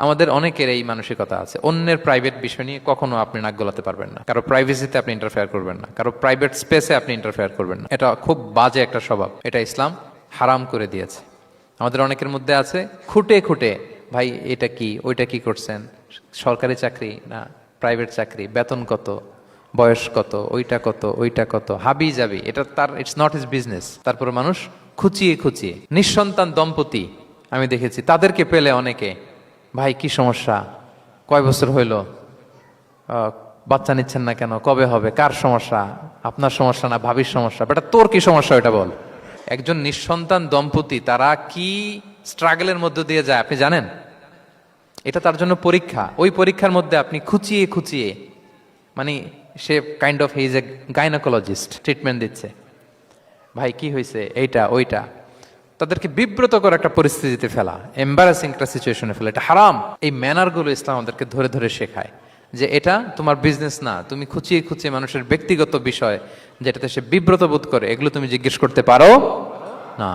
আমাদের অনেকের এই মানসিকতা আছে, অন্যের প্রাইভেট বিষয় নিয়ে কখনো আপনি নাক গলাতে পারবেন না, কারো প্রাইভেসিতে আপনি ইন্টারফেয়ার করবেন না, কারো প্রাইভেট স্পেসে আপনি ইন্টারফেয়ার করবেন না। এটা খুব বাজে একটা স্বভাব, এটা ইসলাম হারাম করে দিয়েছে। আমাদের অনেকের মধ্যে আছে খুঁটে খুঁটে, ভাই এটা কি ওইটা কি করছেন, সরকারি চাকরি না প্রাইভেট চাকরি, বেতন কত, বয়স কত, ওইটা কত হাবি যাবি, এটা তার ইটস নট হিজ বিজনেস। তারপরে মানুষ খুঁচিয়ে খুঁচিয়ে নিঃসন্তান দম্পতি আমি দেখেছি, তাদেরকে পেলে অনেকে, ভাই কি সমস্যা, কয় বছর হইল, বাচ্চা নিচ্ছেন না কেন, কবে হবে, কার সমস্যা, আপনার সমস্যা না ভাবির সমস্যা, বেটা তোর কি সমস্যা এটা বল। একজন নিঃসন্তান দম্পতি তারা কি স্ট্রাগলের মধ্য দিয়ে যায় আপনি জানেন? এটা তার জন্য পরীক্ষা। ওই পরীক্ষার মধ্যে আপনি খুঁচিয়ে খুঁচিয়ে, মানে সে kind of his a gynaecologist, treatment দিচ্ছে, ভাই কি হয়েছে, এইটা ওইটা, তাদেরকে বিব্রত করে একটা পরিস্থিতিতে ফেলা, এম্বারাসিং একটা সিচুয়েশনে ফেলা, এটা হারাম। এই ম্যানারগুলো ইসলাম আমাদেরকে ধরে ধরে শেখায় যে এটা তোমার বিজনেস না, তুমি খুঁচিয়ে খুঁচিয়ে মানুষের ব্যক্তিগত বিষয় যেটাতে সে বিব্রত বোধ করে, এগুলো তুমি জিজ্ঞেস করতে পারো না।